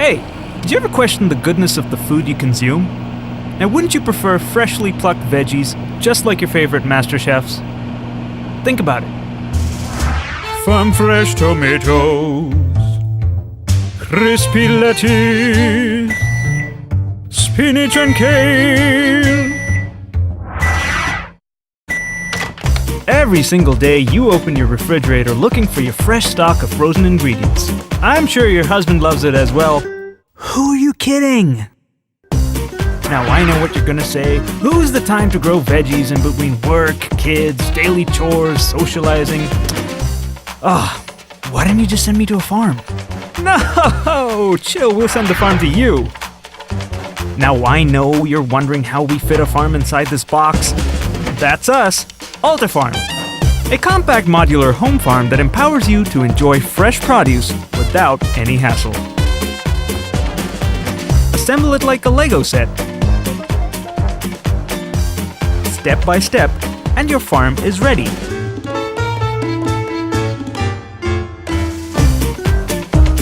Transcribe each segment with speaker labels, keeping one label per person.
Speaker 1: Hey, did you ever question the goodness of the food you consume? And wouldn't you prefer freshly plucked veggies, just like your favorite master chefs? Think about it. Farm fresh tomatoes, crispy lettuce, spinach and kale. Every single day you open your refrigerator looking for your fresh stock of frozen ingredients. I'm sure your husband loves it as well. Who are you kidding? Now I know what you're gonna say. Who's the time to grow veggies in between work, kids, daily chores, socializing? Why didn't you just send me to a farm? No! Chill, we'll send the farm to you. Now I know you're wondering how we fit a farm inside this box. That's us, Altifarm. A compact modular home farm that empowers you to enjoy fresh produce without any hassle. Assemble it like a Lego set. Step by step, and your farm is ready.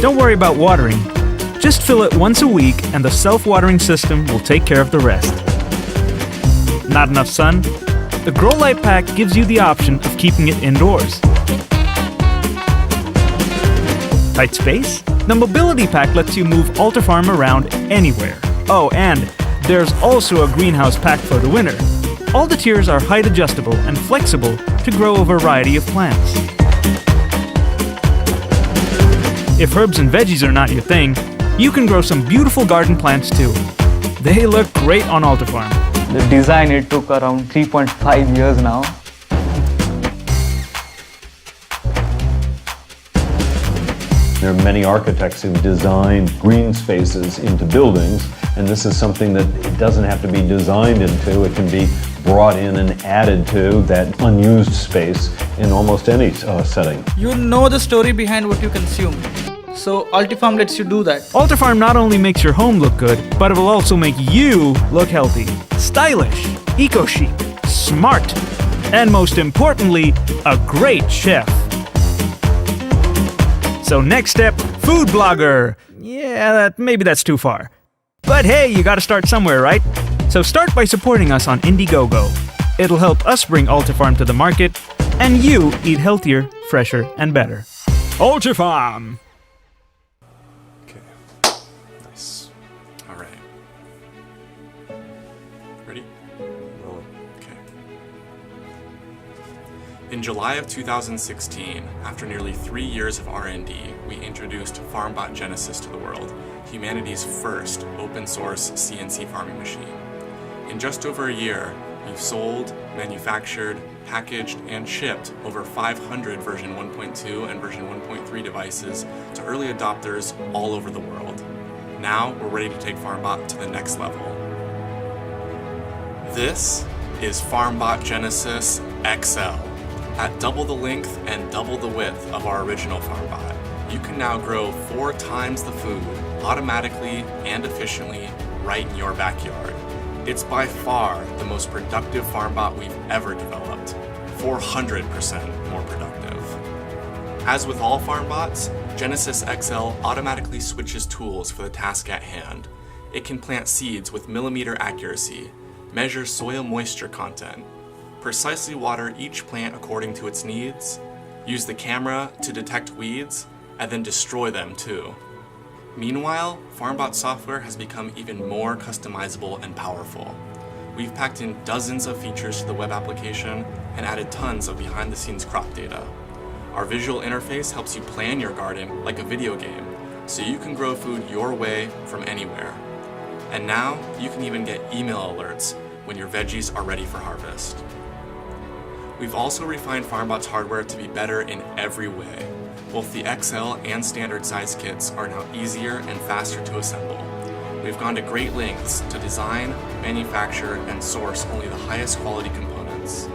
Speaker 1: Don't worry about watering. Just fill it once a week and the self-watering system will take care of the rest. Not enough sun? The Grow Light Pack gives you the option of keeping it indoors. Tight space? The Mobility Pack lets you move Altifarm around anywhere. Oh, and there's also a greenhouse pack for the winter. All the tiers are height adjustable and flexible to grow a variety of plants. If herbs and veggies are not your thing, you can grow some beautiful garden plants too. They look great on Altifarm.
Speaker 2: The design, it took around 3.5 years now.
Speaker 3: There are many architects who've designed green spaces into buildings, and this is something that it doesn't have to be designed into. It can be brought in and added to that unused space in almost any setting.
Speaker 4: You know the story behind what you consume. So Altifarm lets you do that.
Speaker 1: Altifarm not only makes your home look good, but it will also make you look healthy, stylish, eco-chic, smart, and most importantly, a great chef. So next step, food blogger. Yeah, maybe that's too far. But hey, you gotta start somewhere, right? So start by supporting us on Indiegogo. It'll help us bring Altifarm to the market, and you eat healthier, fresher, and better. Altifarm!
Speaker 5: Okay, nice. All right. Ready?
Speaker 3: Rolling.
Speaker 5: Okay. In July of 2016, after nearly 3 years of R&D, we introduced FarmBot Genesis to the world, humanity's first open-source CNC farming machine. In just over a year, we've sold, manufactured, packaged, and shipped over 500 version 1.2 and version 1.3 devices to early adopters all over the world. Now, we're ready to take FarmBot to the next level. This is FarmBot Genesis XL. At double the length and double the width of our original FarmBot, you can now grow 4 times the food automatically and efficiently right in your backyard. It's by far the most productive FarmBot we've ever developed, 400% more productive. As with all FarmBots, Genesis XL automatically switches tools for the task at hand. It can plant seeds with millimeter accuracy, measure soil moisture content, precisely water each plant according to its needs, use the camera to detect weeds, and then destroy them too. Meanwhile, FarmBot software has become even more customizable and powerful. We've packed in dozens of features to the web application and added tons of behind-the-scenes crop data. Our visual interface helps you plan your garden like a video game, so you can grow food your way from anywhere. And now, you can even get email alerts when your veggies are ready for harvest. We've also refined FarmBot's hardware to be better in every way. Both the XL and standard size kits are now easier and faster to assemble. We've gone to great lengths to design, manufacture, and source only the highest quality components.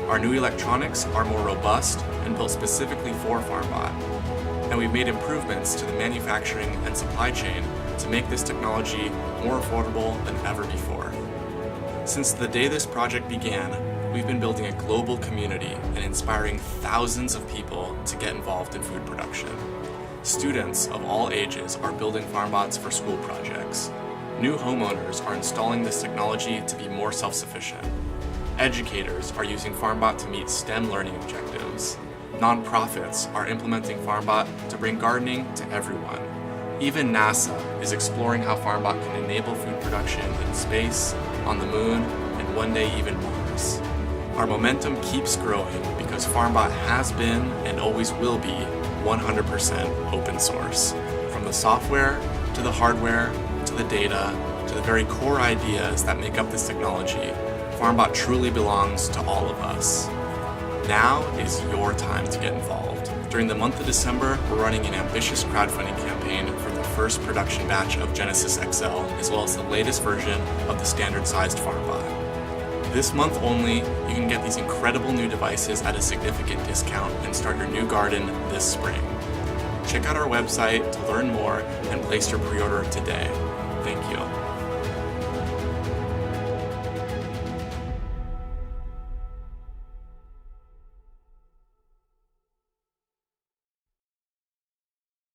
Speaker 5: Our new electronics are more robust and built specifically for FarmBot. And we've made improvements to the manufacturing and supply chain to make this technology more affordable than ever before. Since the day this project began, we've been building a global community and inspiring thousands of people to get involved in food production. Students of all ages are building FarmBots for school projects. New homeowners are installing this technology to be more self-sufficient. Educators are using FarmBot to meet STEM learning objectives. Nonprofits are implementing FarmBot to bring gardening to everyone. Even NASA is exploring how FarmBot can enable food production in space, on the moon, and one day even Mars. Our momentum keeps growing because FarmBot has been and always will be 100% open source. From the software, to the hardware, to the data, to the very core ideas that make up this technology, FarmBot truly belongs to all of us. Now is your time to get involved. During the month of December, we're running an ambitious crowdfunding campaign for the first production batch of Genesis XL, as well as the latest version of the standard-sized FarmBot. This month only, you can get these incredible new devices at a significant discount and start your new garden this spring. Check out our website to learn more and place your pre-order today. Thank you.